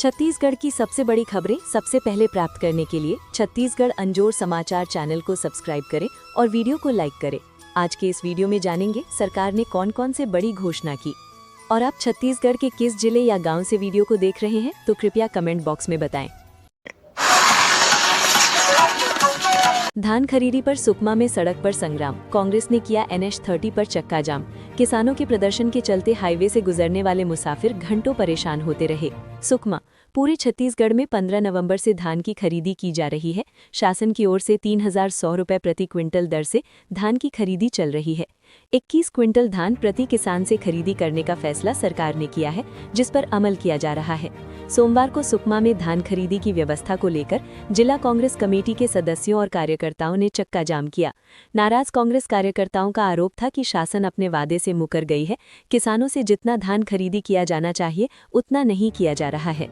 छत्तीसगढ़ की सबसे बड़ी खबरें सबसे पहले प्राप्त करने के लिए छत्तीसगढ़ अंजोर समाचार चैनल को सब्सक्राइब करें और वीडियो को लाइक करें। आज के इस वीडियो में जानेंगे सरकार ने कौन कौन से बड़ी घोषणा की। और आप छत्तीसगढ़ के किस जिले या गांव से वीडियो को देख रहे हैं तो कृपया कमेंट बॉक्स में बताएं। धान खरीदी पर सुकमा में सड़क पर संग्राम, कांग्रेस ने किया NH-30 पर चक्का जाम। किसानों के प्रदर्शन के चलते हाईवे से गुजरने वाले मुसाफिर घंटों परेशान होते रहे। सुकमा, पूरे छत्तीसगढ़ में 15 नवंबर से धान की खरीदी की जा रही है। शासन की ओर से 3100 रुपये प्रति क्विंटल दर से धान की खरीदी चल रही है। 21 क्विंटल धान प्रति किसान से खरीदी करने का फैसला सरकार ने किया है, जिस पर अमल किया जा रहा है। सोमवार को सुकमा में धान खरीदी की व्यवस्था को लेकर जिला कांग्रेस कमेटी के सदस्यों और कार्यकर्ताओं ने चक्का जाम किया। नाराज कांग्रेस कार्यकर्ताओं का आरोप था कि शासन अपने वादे से मुकर गई है। किसानों से जितना धान खरीदी किया जाना चाहिए उतना नहीं किया जा रहा है।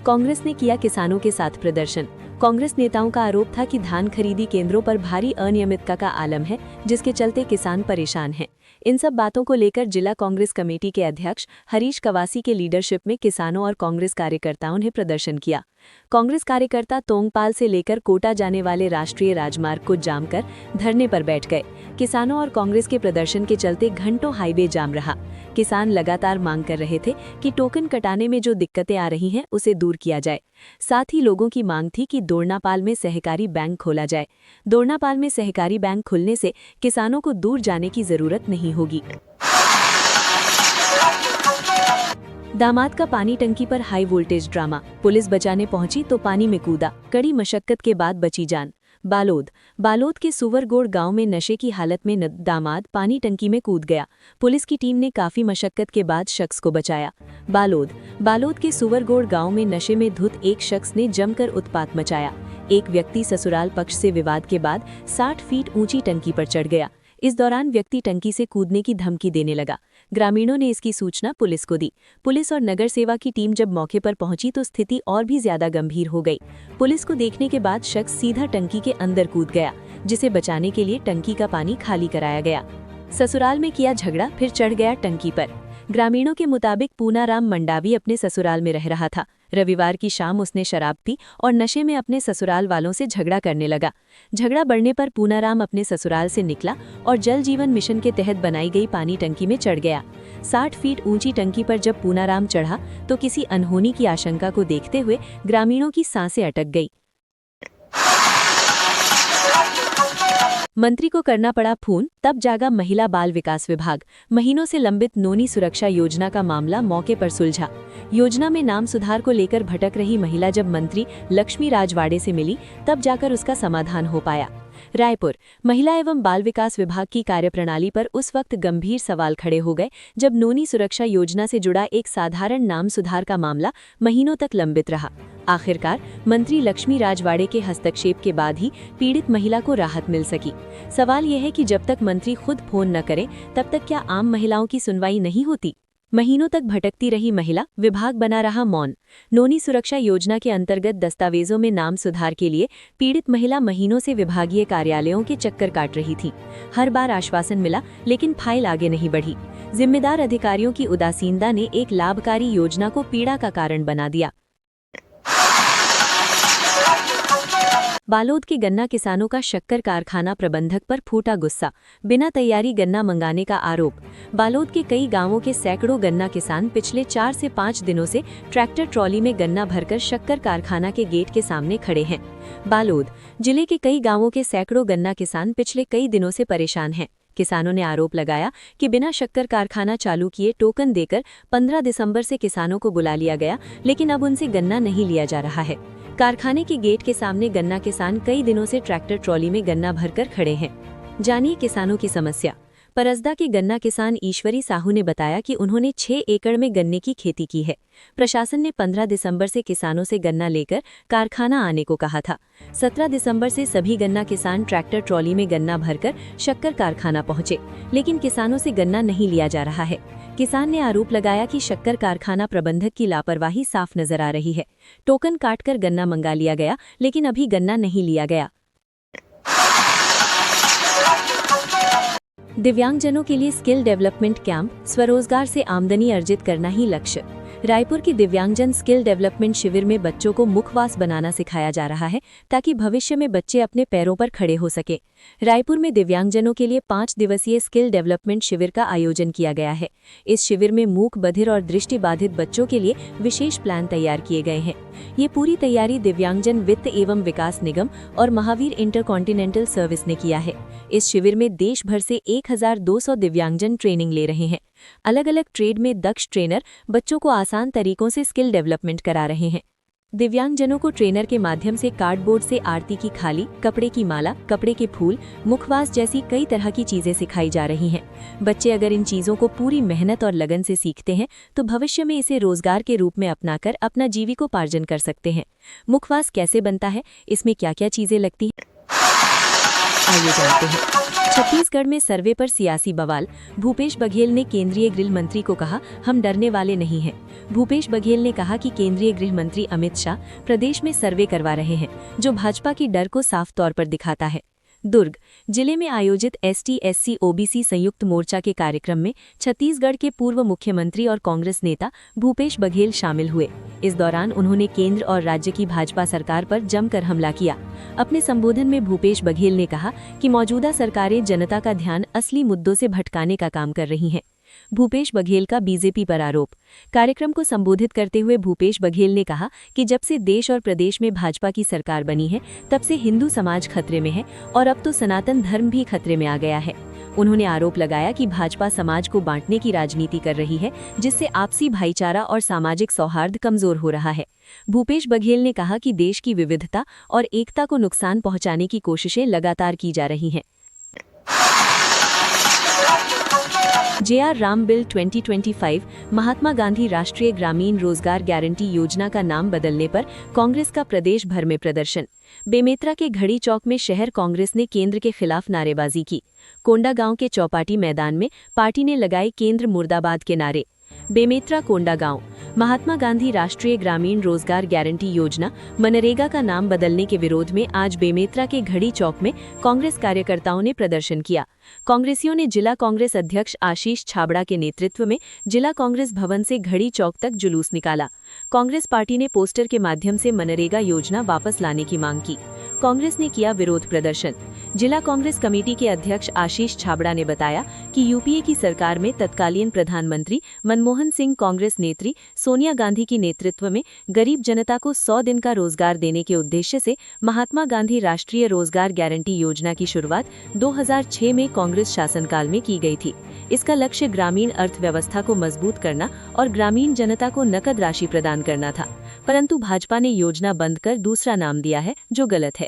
कांग्रेस ने किया किसानों के साथ प्रदर्शन। कांग्रेस नेताओं का आरोप था कि धान खरीदी केंद्रों पर भारी अनियमितता का आलम है, जिसके चलते किसान परेशान हैं। इन सब बातों को लेकर जिला कांग्रेस कमेटी के अध्यक्ष हरीश कवासी के लीडरशिप में किसानों और कांग्रेस कार्यकर्ताओं ने प्रदर्शन किया। कांग्रेस कार्यकर्ता तोंगपाल से लेकर कोटा जाने वाले राष्ट्रीय राजमार्ग को जाम कर धरने पर बैठ गए। किसानों और कांग्रेस के प्रदर्शन के चलते घंटों हाईवे जाम रहा। किसान लगातार मांग कर रहे थे कि टोकन कटाने में जो दिक्कतें आ रही हैं उसे दूर किया जाए। साथ ही लोगों की मांग थी कि दोरनापाल में सहकारी बैंक खोला जाए। दोरनापाल में सहकारी बैंक खुलने से किसानों को दूर जाने की जरूरत नहीं होगी। दामाद का पानी टंकी पर हाई वोल्टेज ड्रामा, पुलिस बचाने पहुंची तो पानी में कूदा, कड़ी मशक्कत के बाद बची जान। बालोद के सुवरगोड़ गांव में नशे की हालत में दामाद पानी टंकी में कूद गया। पुलिस की टीम ने काफी मशक्कत के बाद शख्स को बचाया। बालोद के सुवरगोड़ गांव में नशे में धुत एक शख्स ने जमकर उत्पात मचाया। एक व्यक्ति ससुराल पक्ष से विवाद के बाद 60 फीट ऊंची टंकी पर चढ़ गया। इस दौरान व्यक्ति टंकी से कूदने की धमकी देने लगा। ग्रामीणों ने इसकी सूचना पुलिस को दी। पुलिस और नगर सेवा की टीम जब मौके पर पहुंची तो स्थिति और भी ज्यादा गंभीर हो गई। पुलिस को देखने के बाद शख्स सीधा टंकी के अंदर कूद गया, जिसे बचाने के लिए टंकी का पानी खाली कराया गया। ससुराल में किया झगड़ा, फिर चढ़ गया टंकी पर। ग्रामीणों के मुताबिक पूनाराम मंडावी अपने ससुराल में रह रहा था। रविवार की शाम उसने शराब पी और नशे में अपने ससुराल वालों से झगड़ा करने लगा। झगड़ा बढ़ने पर पूनाराम अपने ससुराल से निकला और जल जीवन मिशन के तहत बनाई गई पानी टंकी में चढ़ गया। 60 फीट ऊंची टंकी पर जब पूनाराम चढ़ा तो किसी अनहोनी की आशंका को देखते हुए ग्रामीणों की सांसें अटक गई। मंत्री को करना पड़ा फोन, तब जागा महिला बाल विकास विभाग। महीनों से लंबित नोनी सुरक्षा योजना का मामला मौके पर सुलझा। योजना में नाम सुधार को लेकर भटक रही महिला जब मंत्री लक्ष्मी राजवाड़े से मिली तब जाकर उसका समाधान हो पाया। रायपुर, महिला एवं बाल विकास विभाग की कार्यप्रणाली पर उस वक्त गंभीर सवाल खड़े हो गए जब नोनी सुरक्षा योजना से जुड़ा एक साधारण नाम सुधार का मामला महीनों तक लंबित रहा। आखिरकार मंत्री लक्ष्मी राजवाड़े के हस्तक्षेप के बाद ही पीड़ित महिला को राहत मिल सकी। सवाल यह है कि जब तक मंत्री खुद फोन न करे तब तक क्या आम महिलाओं की सुनवाई नहीं होती? महीनों तक भटकती रही महिला, विभाग बना रहा मौन। नोनी सुरक्षा योजना के अंतर्गत दस्तावेजों में नाम सुधार के लिए पीड़ित महिला महीनों से विभागीय कार्यालयों के चक्कर काट रही थी। हर बार आश्वासन मिला लेकिन फाइल आगे नहीं बढ़ी। जिम्मेदार अधिकारियों की उदासीनता ने एक लाभकारी योजना को पीड़ा का कारण बना दिया। बालोद के गन्ना किसानों का शक्कर कारखाना प्रबंधक पर फूटा गुस्सा, बिना तैयारी गन्ना मंगाने का आरोप। बालोद के कई गांवों के सैकड़ों गन्ना किसान पिछले 4 से 5 दिनों से ट्रैक्टर ट्रॉली में गन्ना भरकर शक्कर कारखाना के गेट के सामने खड़े हैं। बालोद जिले के कई गांवों के सैकड़ों गन्ना किसान पिछले कई दिनों से परेशान हैं। किसानों ने आरोप लगाया कि बिना शक्कर कारखाना चालू किए टोकन देकर 15 दिसंबर से किसानों को बुला लिया गया, लेकिन अब उनसे गन्ना नहीं लिया जा रहा है। कारखाने के गेट के सामने गन्ना किसान कई दिनों से ट्रैक्टर ट्रॉली में गन्ना भरकर खड़े हैं। जानिए किसानों की समस्या। परसदा के गन्ना किसान ईश्वरी साहू ने बताया कि उन्होंने 6 एकड़ में गन्ने की खेती की है। प्रशासन ने 15 दिसंबर से किसानों से गन्ना लेकर कारखाना आने को कहा था। 17 दिसंबर से सभी गन्ना किसान ट्रैक्टर ट्रॉली में गन्ना भरकर शक्कर कारखाना पहुंचे, लेकिन किसानों से गन्ना नहीं लिया जा रहा है। किसान ने आरोप लगाया कि शक्कर कारखाना प्रबंधक की लापरवाही साफ नजर आ रही है। टोकन काटकर गन्ना मंगा लिया गया, लेकिन अभी गन्ना नहीं लिया गया। दिव्यांगजनों के लिए स्किल डेवलपमेंट कैंप, स्वरोजगार से आमदनी अर्जित करना ही लक्ष्य। रायपुर की दिव्यांगजन स्किल डेवलपमेंट शिविर में बच्चों को मुखवास बनाना सिखाया जा रहा है ताकि भविष्य में बच्चे अपने पैरों पर खड़े हो सके। रायपुर में दिव्यांगजनों के लिए 5 दिवसीय स्किल डेवलपमेंट शिविर का आयोजन किया गया है। इस शिविर में मूक, बधिर और दृष्टिबाधित बच्चों के लिए विशेष प्लान तैयार किए गए हैं। ये पूरी तैयारी दिव्यांगजन वित्त एवं विकास निगम और महावीर इंटरकॉन्टिनेंटल सर्विस ने किया है। इस शिविर में देश भर से 1200 दिव्यांगजन ट्रेनिंग ले रहे हैं। अलग अलग ट्रेड में दक्ष ट्रेनर बच्चों को आसान तरीकों से स्किल डेवलपमेंट करा रहे हैं। दिव्यांगजनों को ट्रेनर के माध्यम से कार्डबोर्ड से आरती की खाली, कपड़े की माला, कपड़े के फूल, मुखवास जैसी कई तरह की चीजें सिखाई जा रही हैं। बच्चे अगर इन चीजों को पूरी मेहनत और लगन से सीखते हैं तो भविष्य में इसे रोजगार के रूप में अपनाकर अपना जीविकोपार्जन कर सकते हैं। मुखवास कैसे बनता है, इसमें क्या क्या चीजें लगती हैं, आइए जानते हैं। छत्तीसगढ़ में सर्वे पर सियासी बवाल। भूपेश बघेल ने केंद्रीय गृह मंत्री को कहा, हम डरने वाले नहीं हैं। भूपेश बघेल ने कहा कि केंद्रीय गृह मंत्री अमित शाह प्रदेश में सर्वे करवा रहे हैं जो भाजपा की डर को साफ तौर पर दिखाता है। दुर्ग जिले में आयोजित ST/SC OBC संयुक्त मोर्चा के कार्यक्रम में छत्तीसगढ़ के पूर्व मुख्यमंत्री और कांग्रेस नेता भूपेश बघेल शामिल हुए। इस दौरान उन्होंने केंद्र और राज्य की भाजपा सरकार पर जमकर हमला किया। अपने संबोधन में भूपेश बघेल ने कहा कि मौजूदा सरकारें जनता का ध्यान असली मुद्दों से भटकाने का काम कर रही हैं। भूपेश बघेल का बीजेपी पर आरोप। कार्यक्रम को संबोधित करते हुए भूपेश बघेल ने कहा कि जब से देश और प्रदेश में भाजपा की सरकार बनी है तब से हिंदू समाज खतरे में है और अब तो सनातन धर्म भी खतरे में आ गया है। उन्होंने आरोप लगाया कि भाजपा समाज को बांटने की राजनीति कर रही है जिससे आपसी भाईचारा और सामाजिक सौहार्द कमजोर हो रहा है। भूपेश बघेल ने कहा कि देश की विविधता और एकता को नुकसान पहुंचाने की कोशिशें लगातार की जा रही हैं। JR राम बिल 2025 महात्मा गांधी राष्ट्रीय ग्रामीण रोजगार गारंटी योजना का नाम बदलने पर कांग्रेस का प्रदेश भर में प्रदर्शन। बेमेतरा के घड़ी चौक में शहर कांग्रेस ने केंद्र के खिलाफ नारेबाजी की। कोंडागांव के चौपाटी मैदान में पार्टी ने लगाए केंद्र मुर्दाबाद के नारे। बेमेतरा कोंडागांव महात्मा गांधी राष्ट्रीय ग्रामीण रोजगार गारंटी योजना मनरेगा का नाम बदलने के विरोध में आज बेमेतरा के घड़ी चौक में कांग्रेस कार्यकर्ताओं ने प्रदर्शन किया। कांग्रेसियों ने जिला कांग्रेस अध्यक्ष आशीष छाबड़ा के नेतृत्व में जिला कांग्रेस भवन से घड़ी चौक तक जुलूस निकाला। कांग्रेस पार्टी ने पोस्टर के माध्यम से मनरेगा योजना वापस लाने की मांग की। कांग्रेस ने किया विरोध प्रदर्शन। जिला कांग्रेस कमेटी के अध्यक्ष आशीष छाबड़ा ने बताया कि यूपीए की सरकार में तत्कालीन प्रधानमंत्री मनमोहन सिंह कांग्रेस नेत्री सोनिया गांधी की नेतृत्व में गरीब जनता को 100 दिन का रोजगार देने के उद्देश्य से महात्मा गांधी राष्ट्रीय रोजगार गारंटी योजना की शुरुआत 2006 में कांग्रेस शासनकाल में की गई थी। इसका लक्ष्य ग्रामीण अर्थव्यवस्था को मजबूत करना और ग्रामीण जनता को नकद राशि प्रदान करना था, परंतु भाजपा ने योजना बंद कर दूसरा नाम दिया है जो गलत है।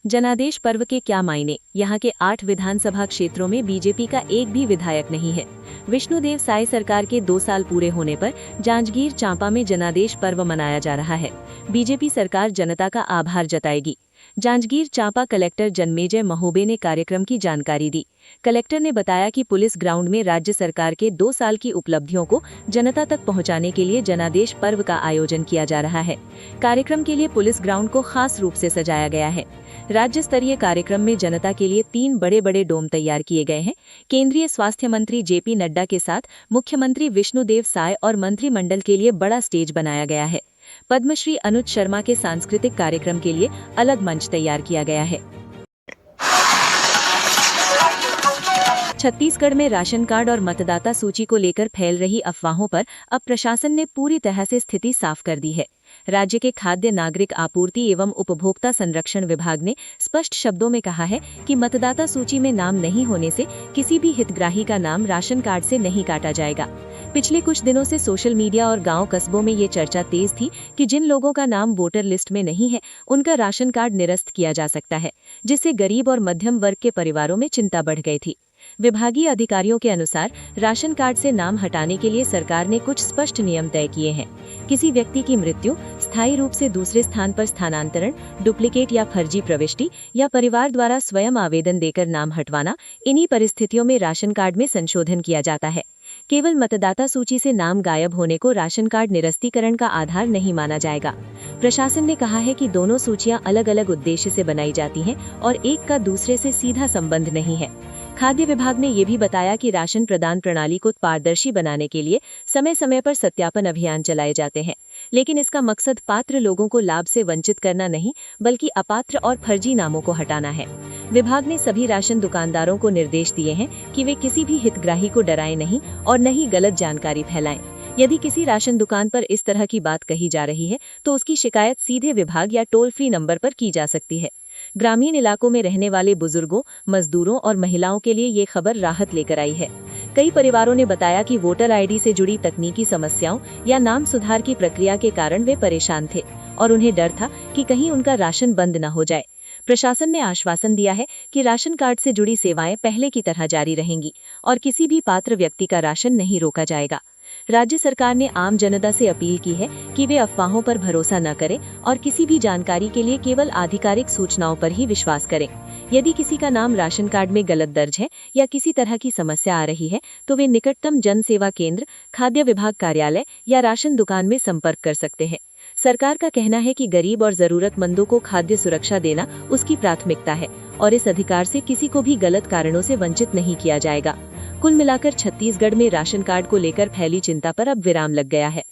जनादेश पर्व के क्या मायने? यहाँ के 8 विधानसभा क्षेत्रों में बीजेपी का एक भी विधायक नहीं है। विष्णुदेव साय सरकार के 2 साल पूरे होने पर जांजगीर चांपा में जनादेश पर्व मनाया जा रहा है। बीजेपी सरकार जनता का आभार जताएगी। जांजगीर चांपा कलेक्टर जन्मेजय महोबे ने कार्यक्रम की जानकारी दी। कलेक्टर ने बताया कि पुलिस ग्राउंड में राज्य सरकार के 2 साल की उपलब्धियों को जनता तक पहुंचाने के लिए जनादेश पर्व का आयोजन किया जा रहा है। कार्यक्रम के लिए पुलिस ग्राउंड को खास रूप से सजाया गया है। राज्य स्तरीय कार्यक्रम में जनता के लिए 3 बड़े डोम तैयार किए गए हैं। केंद्रीय स्वास्थ्य मंत्री JP नड्डा के साथ मुख्यमंत्री विष्णुदेव साय और मंत्रिमंडल के लिए बड़ा स्टेज बनाया गया है। पद्मश्री अनुज शर्मा के सांस्कृतिक कार्यक्रम के लिए अलग मंच तैयार किया गया है। छत्तीसगढ़ में राशन कार्ड और मतदाता सूची को लेकर फैल रही अफवाहों पर अब प्रशासन ने पूरी तरह से स्थिति साफ कर दी है। राज्य के खाद्य नागरिक आपूर्ति एवं उपभोक्ता संरक्षण विभाग ने स्पष्ट शब्दों में कहा है कि मतदाता सूची में नाम नहीं होने से किसी भी हितग्राही का नाम राशन कार्ड से नहीं काटा जाएगा। पिछले कुछ दिनों से सोशल मीडिया और गांव कस्बों में ये चर्चा तेज थी कि जिन लोगों का नाम वोटर लिस्ट में नहीं है उनका राशन कार्ड निरस्त किया जा सकता है, जिससे गरीब और मध्यम वर्ग के परिवारों में चिंता बढ़ गई थी। विभागीय अधिकारियों के अनुसार राशन कार्ड से नाम हटाने के लिए सरकार ने कुछ स्पष्ट नियम तय किए हैं। किसी व्यक्ति की मृत्यु, स्थायी रूप से दूसरे स्थान पर स्थानांतरण, डुप्लीकेट या फर्जी प्रविष्टि या परिवार द्वारा स्वयं आवेदन देकर नाम हटवाना, इन्हीं परिस्थितियों में राशन कार्ड में संशोधन किया जाता है। केवल मतदाता सूची से नाम गायब होने को राशन कार्ड निरस्तीकरण का आधार नहीं माना जाएगा। प्रशासन ने कहा है कि दोनों सूचियां अलग अलग उद्देश्य से बनाई जाती हैं और एक का दूसरे से सीधा संबंध नहीं है। खाद्य विभाग ने ये भी बताया कि राशन प्रदान प्रणाली को पारदर्शी बनाने के लिए समय समय पर सत्यापन अभियान चलाए जाते हैं, लेकिन इसका मकसद पात्र लोगों को लाभ से वंचित करना नहीं, बल्कि अपात्र और फर्जी नामों को हटाना है। विभाग ने सभी राशन दुकानदारों को निर्देश दिए हैं कि वे किसी भी हितग्राही को डराएं नहीं और न ही गलत जानकारी फैलाएं। यदि किसी राशन दुकान पर इस तरह की बात कही जा रही है तो उसकी शिकायत सीधे विभाग या टोल फ्री नंबर पर की जा सकती है। ग्रामीण इलाकों में रहने वाले बुजुर्गों, मजदूरों और महिलाओं के लिए ये खबर राहत लेकर आई है। कई परिवारों ने बताया कि वोटर आईडी से जुड़ी तकनीकी समस्याओं या नाम सुधार की प्रक्रिया के कारण वे परेशान थे और उन्हें डर था कि कहीं उनका राशन बंद न हो जाए। प्रशासन ने आश्वासन दिया है कि राशन कार्ड से जुड़ी सेवाएं पहले की तरह जारी रहेंगी और किसी भी पात्र व्यक्ति का राशन नहीं रोका जाएगा। राज्य सरकार ने आम जनता से अपील की है कि वे अफवाहों पर भरोसा न करें और किसी भी जानकारी के लिए केवल आधिकारिक सूचनाओं पर ही विश्वास करें। यदि किसी का नाम राशन कार्ड में गलत दर्ज है या किसी तरह की समस्या आ रही है तो वे निकटतम जन सेवा केंद्र, खाद्य विभाग कार्यालय या राशन दुकान में संपर्क कर सकते हैं। सरकार का कहना है कि गरीब और जरूरतमंदों को खाद्य सुरक्षा देना उसकी प्राथमिकता है और इस अधिकार से किसी को भी गलत कारणों से वंचित नहीं किया जाएगा। कुल मिलाकर छत्तीसगढ़ में राशन कार्ड को लेकर फैली चिंता पर अब विराम लग गया है।